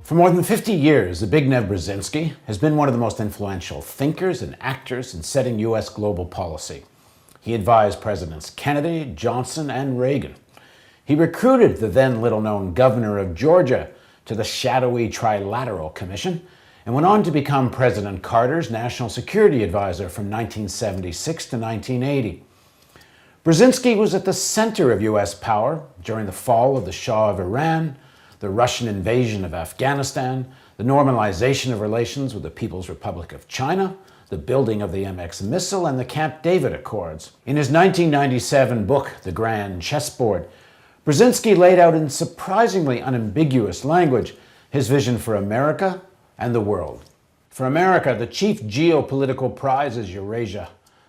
For more than 50 years, Zbigniew Brzezinski has been one of the most influential thinkers and actors in setting U.S. global policy. He advised Presidents Kennedy, Johnson, and Reagan. He recruited the then little-known governor of Georgia to the shadowy Trilateral Commission and went on to become President Carter's national security advisor from 1976 to 1980. Brzezinski was at the center of U.S. power during the fall of the Shah of Iran, the Russian invasion of Afghanistan, the normalization of relations with the People's Republic of China, the building of the MX missile, and the Camp David Accords. In his 1997 book, The Grand Chessboard, Brzezinski laid out in surprisingly unambiguous language his vision for America and the world. For America, the chief geopolitical prize is Eurasia.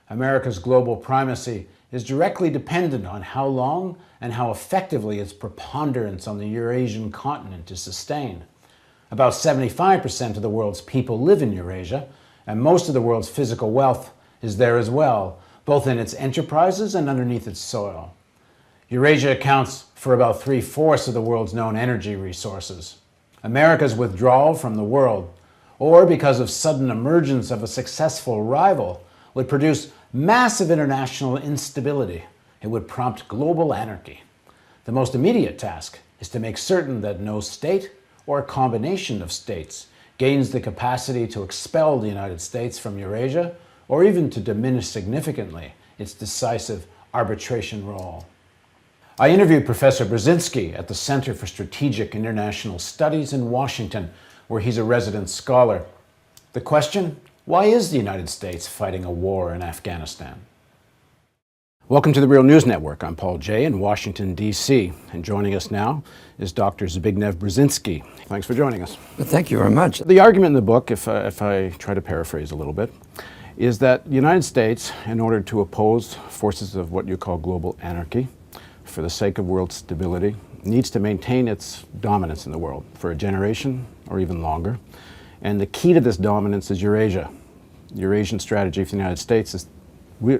America's global primacy is directly dependent on how long and how effectively its preponderance on the Eurasian continent is sustained. About 75% of the world's people live in Eurasia, and most of the world's physical wealth is there as well, both in its enterprises and underneath its soil. Eurasia accounts for about 3/4 of the world's known energy resources. America's withdrawal from the world, or because of sudden emergence of a successful rival, would produce massive international instability. It would prompt global anarchy. The most immediate task is to make certain that no state or a combination of states gains the capacity to expel the United States from Eurasia or even to diminish significantly its decisive arbitration role. I interviewed Professor Brzezinski at the Center for Strategic International Studies in Washington, where he's a resident scholar. The question: why is the United States fighting a war in Afghanistan? Welcome to the Real News Network. I'm Paul Jay in Washington, D.C. And joining us now is Dr. Zbigniew Brzezinski. Thanks for joining us. Thank you very much. The argument in the book, if I try to paraphrase a little bit, is that the United States, in order to oppose forces of what you call global anarchy, for the sake of world stability, needs to maintain its dominance in the world for a generation or even longer. And the key to this dominance is Eurasia. Eurasian strategy for the United States is,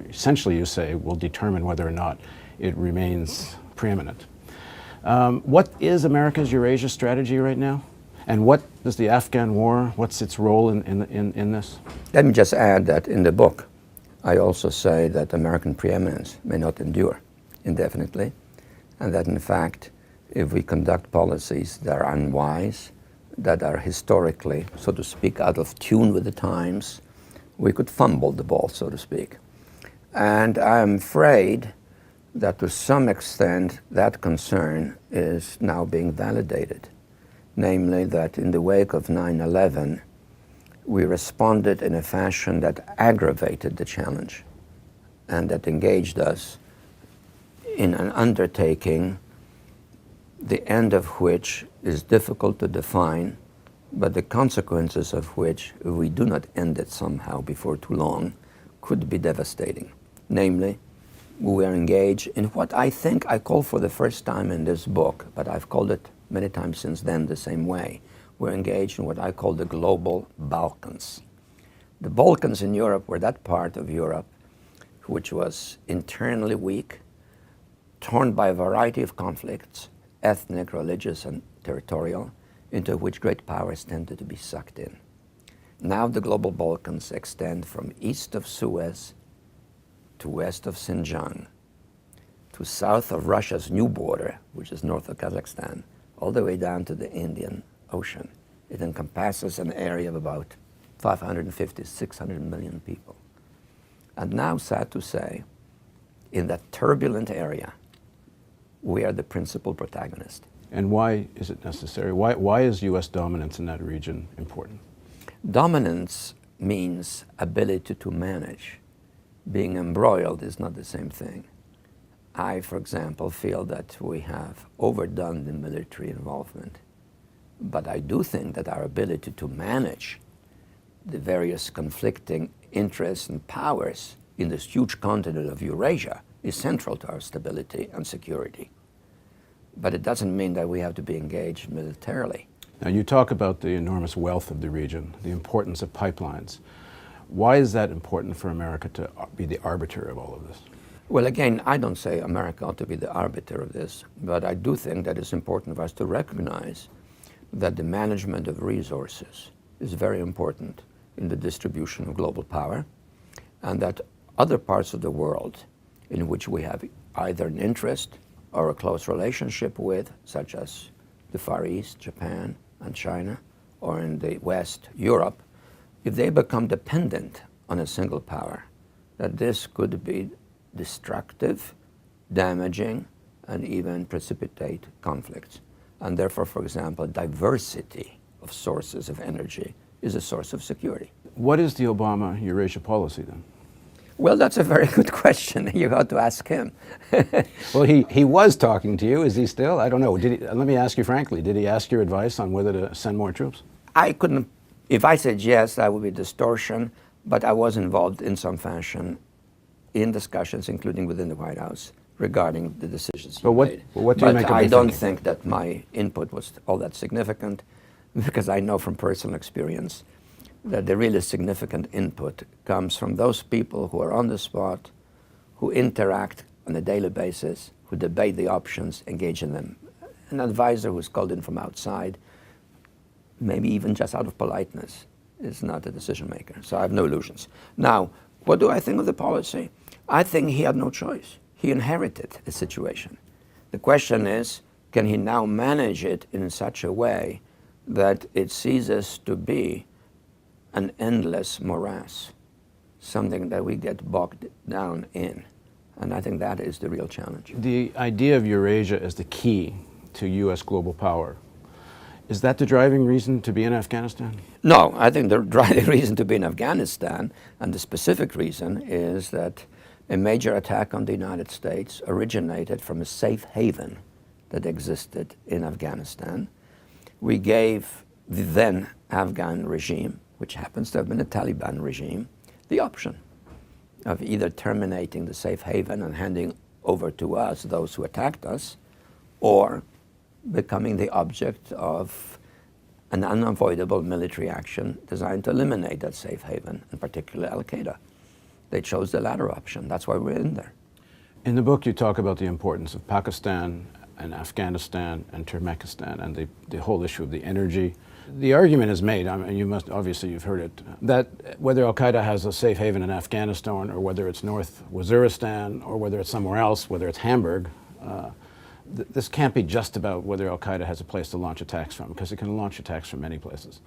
essentially, you say, will determine whether or not it remains preeminent. What is America's Eurasia strategy right now? And what is the Afghan war, what's its role in this? Let me just add that in the book, I also say that American preeminence may not endure indefinitely, and that in fact, if we conduct policies that are unwise, that are historically, so to speak, out of tune with the times, we could fumble the ball, so to speak. And I'm afraid that to some extent that concern is now being validated. Namely that in the wake of 9/11, we responded in a fashion that aggravated the challenge and that engaged us in an undertaking, the end of which is difficult to define, but the consequences of which, if we do not end it somehow before too long, could be devastating. Namely, we are engaged in what I think I call for the first time in this book, but I've called it many times since then the same way. We're engaged in what I call the global Balkans. The Balkans in Europe were that part of Europe which was internally weak, torn by a variety of conflicts, ethnic, religious, and territorial, into which great powers tended to be sucked in. Now the global Balkans extend from east of Suez to west of Xinjiang, to south of Russia's new border, which is north of Kazakhstan, all the way down to the Indian Ocean. It encompasses an area of about 550, 600 million people. And now, sad to say, in that turbulent area, we are the principal protagonist. And why is it necessary? Why is U.S. dominance in that region important? Dominance means ability to manage. Being embroiled is not the same thing. I, for example, feel that we have overdone the military involvement. But I do think that our ability to manage the various conflicting interests and powers in this huge continent of Eurasia is central to our stability and security. But it doesn't mean that we have to be engaged militarily. Now, you talk about the enormous wealth of the region, the importance of pipelines. Why is that important for America to be the arbiter of all of this? Well, again, I don't say America ought to be the arbiter of this, but I do think that it's important for us to recognize that the management of resources is very important in the distribution of global power, and that other parts of the world in which we have either an interest or a close relationship with, such as the Far East, Japan and China, or in the West, Europe, if they become dependent on a single power, that this could be destructive, damaging, and even precipitate conflicts. And therefore, for example, diversity of sources of energy is a source of security. What is the Obama Eurasia policy then? Well, that's a very good question. You ought to ask him. Well, he was talking to you. Is he still? I don't know. Let me ask you frankly, did he ask your advice on whether to send more troops? I couldn't, if I said yes, that would be distortion, but I was involved in some fashion in discussions, including within the White House, regarding the decisions he made. But what do you make of the I don't thinking? think that my input was all that significant, because I know from personal experience that the really significant input comes from those people who are on the spot, who interact on a daily basis, who debate the options, engage in them. An advisor who's called in from outside, maybe even just out of politeness, is not a decision maker. So I have no illusions. Now, what do I think of the policy? I think he had no choice. He inherited a situation. The question is, can he now manage it in such a way that it ceases to be an endless morass, something that we get bogged down in? And I think that is the real challenge. The idea of Eurasia as the key to U.S. global power, is that the driving reason to be in Afghanistan? No, I think the driving reason to be in Afghanistan, and the specific reason, is that a major attack on the United States originated from a safe haven that existed in Afghanistan. We gave the then Afghan regime, which happens to have been a Taliban regime, the option of either terminating the safe haven and handing over to us those who attacked us, or becoming the object of an unavoidable military action designed to eliminate that safe haven, in particular Al-Qaeda. They chose the latter option. That's why we're in there. In the book, you talk about the importance of Pakistan and Afghanistan and Turkmenistan and the whole issue of the energy. The argument is made, I mean, obviously you've heard it, that whether Al-Qaeda has a safe haven in Afghanistan or whether it's North Waziristan or whether it's somewhere else, whether it's Hamburg, this can't be just about whether Al-Qaeda has a place to launch attacks from, because it can launch attacks from many places.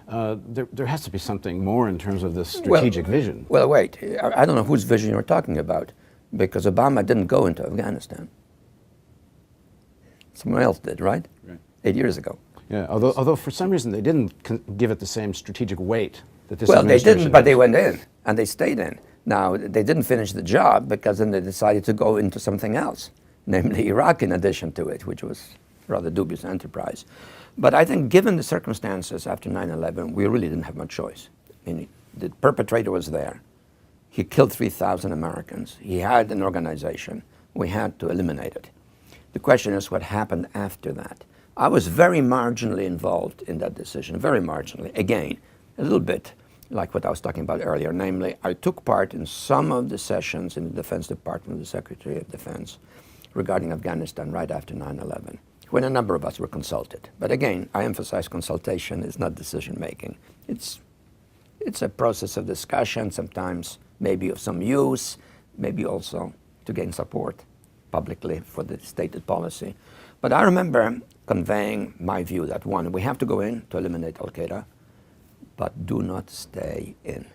There has to be something more in terms of this strategic vision. Well, wait. I don't know whose vision you're talking about, because Obama didn't go into Afghanistan. Someone else did, right? Right. 8 years ago. Yeah, although for some reason they didn't give it the same strategic weight that this Well, they administration didn't, but has. they went in, and they stayed in. Now, they didn't finish the job, because then they decided to go into something else, namely Iraq in addition to it, which was a rather dubious enterprise. But I think given the circumstances after 9/11, we really didn't have much choice. I mean, the perpetrator was there. He killed 3,000 Americans. He had an organization. We had to eliminate it. The question is what happened after that. I was very marginally involved in that decision, very marginally. Again, a little bit like what I was talking about earlier, namely, I took part in some of the sessions in the Defense Department of the Secretary of Defense regarding Afghanistan right after 9/11, when a number of us were consulted. But again, I emphasize consultation is not decision-making. It's a process of discussion, sometimes maybe of some use, maybe also to gain support publicly for the stated policy. But I remember conveying my view that, one, we have to go in to eliminate Al-Qaeda, but do not stay in.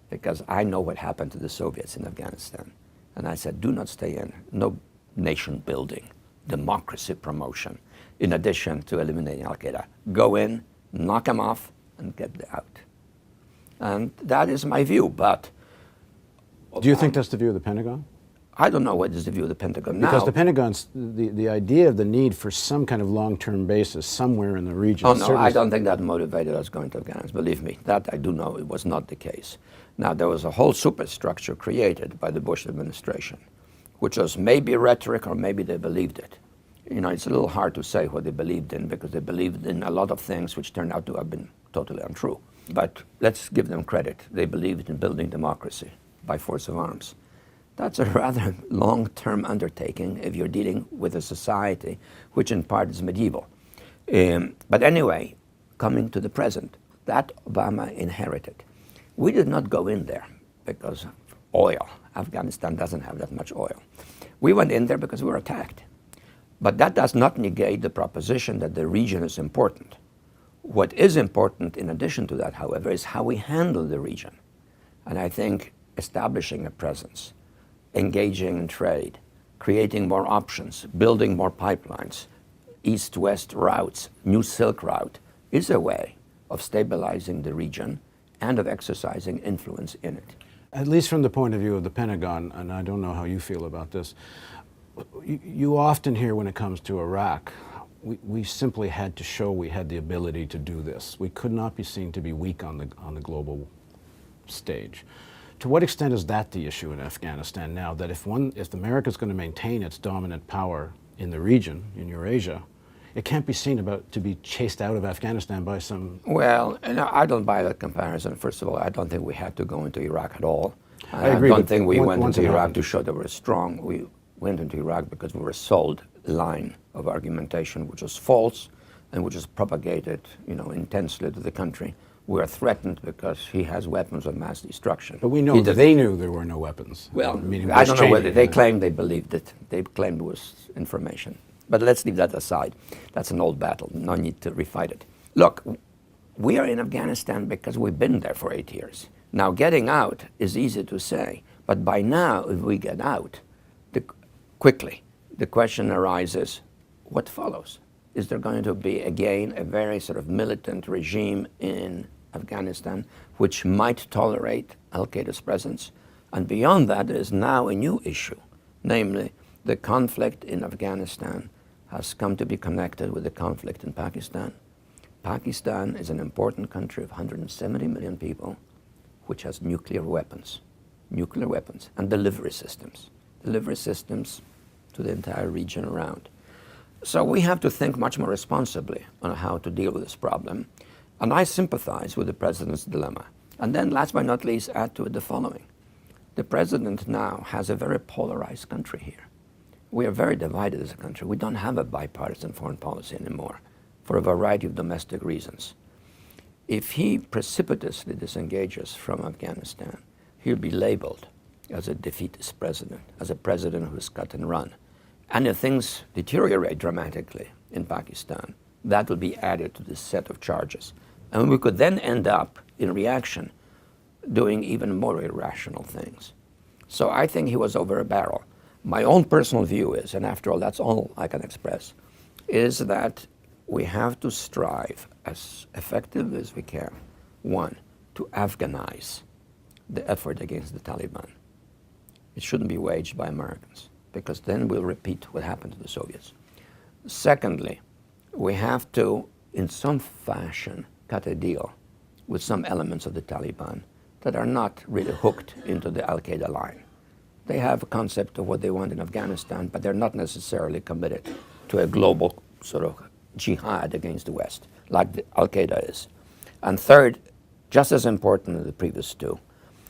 Because I know what happened to the Soviets in Afghanistan. And I said, do not stay in. No nation building, democracy promotion, in addition to eliminating Al-Qaeda. Go in, knock them off, and get out. And that is my view, but... Do you think that's the view of the Pentagon? I don't know what is the view of the Pentagon now. Because the Pentagon's, the idea of the need for some kind of long-term basis somewhere in the region. Oh, no, I don't think that motivated us going to Afghanistan. Believe me, that I do know it was not the case. Now, there was a whole superstructure created by the Bush administration, which was maybe rhetoric or maybe they believed it. You know, it's a little hard to say what they believed in, because they believed in a lot of things which turned out to have been totally untrue. But let's give them credit. They believed in building democracy by force of arms. That's a rather long-term undertaking if you're dealing with a society which in part is medieval. But anyway, coming to the present, that Obama inherited. We did not go in there because of oil. Afghanistan doesn't have that much oil. We went in there because we were attacked. But that does not negate the proposition that the region is important. What is important in addition to that, however, is how we handle the region. And I think establishing a presence, engaging in trade, creating more options, building more pipelines, east-west routes, new Silk Route, is a way of stabilizing the region and of exercising influence in it. At least from the point of view of the Pentagon, and I don't know how you feel about this, you often hear when it comes to Iraq, we simply had to show we had the ability to do this. We could not be seen to be weak on the global stage. To what extent is that the issue in Afghanistan now, that if America is going to maintain its dominant power in the region, in Eurasia, it can't be seen to be chased out of Afghanistan by some... Well, I don't buy that comparison. First of all, I don't think we had to go into Iraq at all. I agree. I don't think we went into Iraq to show that we're strong. We went into Iraq because we were sold a line of argumentation which was false and which is propagated, intensely to the country. We are threatened because he has weapons of mass destruction. But we know that they knew there were no weapons. Well, I don't know whether they claimed they believed it. They claimed it was information. But let's leave that aside. That's an old battle. No need to refight it. Look, we are in Afghanistan because we've been there for 8 years. Now, getting out is easy to say. But by now, if we get out quickly, the question arises, what follows? Is there going to be, again, a very sort of militant regime in Afghanistan which might tolerate al-Qaeda's presence? And beyond that, there is now a new issue, namely the conflict in Afghanistan has come to be connected with the conflict in Pakistan. Pakistan is an important country of 170 million people which has nuclear weapons and delivery systems to the entire region around. So we have to think much more responsibly on how to deal with this problem. And I sympathize with the president's dilemma. And then last but not least, add to it the following. The president now has a very polarized country here. We are very divided as a country. We don't have a bipartisan foreign policy anymore for a variety of domestic reasons. If he precipitously disengages from Afghanistan, he'll be labeled as a defeatist president, as a president who's cut and run. And if things deteriorate dramatically in Pakistan, that will be added to this set of charges. And we could then end up, in reaction, doing even more irrational things. So I think he was over a barrel. My own personal view is, and after all, that's all I can express, is that we have to strive as effectively as we can, one, to Afghanize the effort against the Taliban. It shouldn't be waged by Americans, because then we'll repeat what happened to the Soviets. Secondly, we have to, in some fashion, cut a deal with some elements of the Taliban that are not really hooked into the al-Qaeda line. They have a concept of what they want in Afghanistan, but they're not necessarily committed to a global sort of jihad against the West, like al-Qaeda is. And third, just as important as the previous two,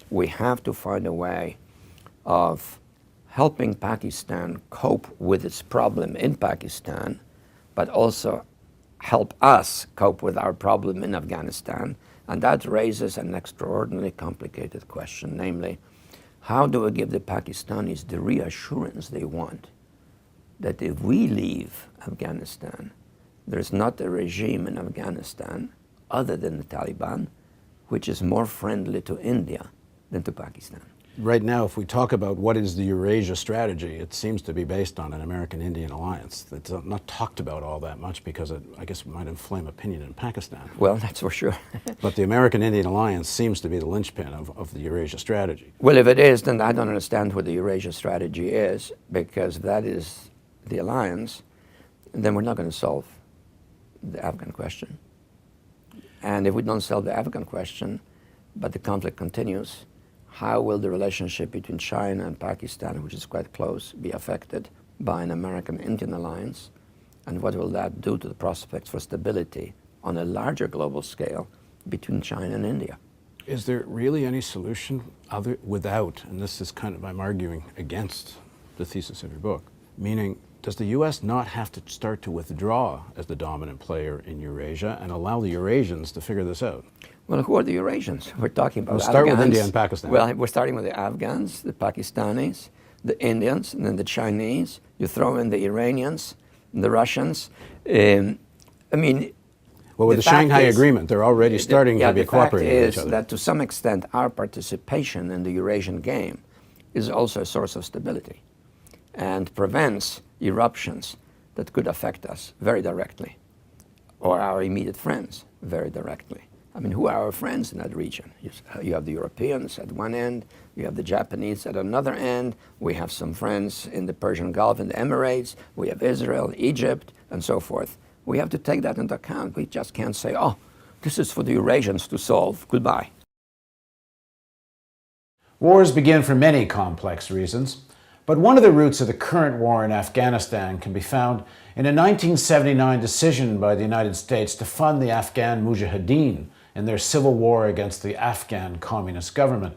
we have to find a way of helping Pakistan cope with its problem in Pakistan, but also help us cope with our problem in Afghanistan. And that raises an extraordinarily complicated question, namely, how do we give the Pakistanis the reassurance they want that if we leave Afghanistan, there's not a regime in Afghanistan other than the Taliban which is more friendly to India than to Pakistan? Right now, if we talk about what is the Eurasia strategy, it seems to be based on an American-Indian alliance. That's not talked about all that much because I guess it might inflame opinion in Pakistan. Well, that's for sure. But the American-Indian alliance seems to be the linchpin of the Eurasia strategy. Well, if it is, then I don't understand what the Eurasia strategy is, because if that is the alliance, then we're not going to solve the Afghan question. And if we don't solve the Afghan question, but the conflict continues, how will the relationship between China and Pakistan, which is quite close, be affected by an American-Indian alliance? And what will that do to the prospects for stability on a larger global scale between China and India? Is there really any solution without, and this is kind of, I'm arguing against the thesis of your book, meaning does the U.S. not have to start to withdraw as the dominant player in Eurasia and allow the Eurasians to figure this out? Well, who are the Eurasians? We're talking about We'll start Afghans. with India and Pakistan. Well, we're starting with the Afghans, the Pakistanis, the Indians, and then the Chinese. You throw in the Iranians, and the Russians. I mean, well, with the Shanghai Agreement, they're already starting to be cooperating with each other. The fact is that to some extent our participation in the Eurasian game is also a source of stability and prevents eruptions that could affect us very directly, or our immediate friends very directly. I mean, who are our friends in that region? You have the Europeans at one end, you have the Japanese at another end, we have some friends in the Persian Gulf and the Emirates, we have Israel, Egypt, and so forth. We have to take that into account. We just can't say, oh, this is for the Eurasians to solve, goodbye. Wars begin for many complex reasons, but one of the roots of the current war in Afghanistan can be found in a 1979 decision by the United States to fund the Afghan Mujahideen in their civil war against the Afghan communist government.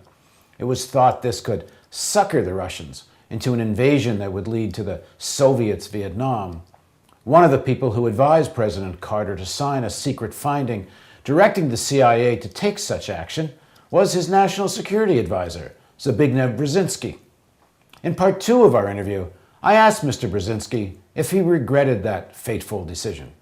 It was thought this could sucker the Russians into an invasion that would lead to the Soviets' Vietnam. One of the people who advised President Carter to sign a secret finding directing the CIA to take such action was his national security advisor, Zbigniew Brzezinski. In part 2 of our interview, I asked Mr. Brzezinski if he regretted that fateful decision.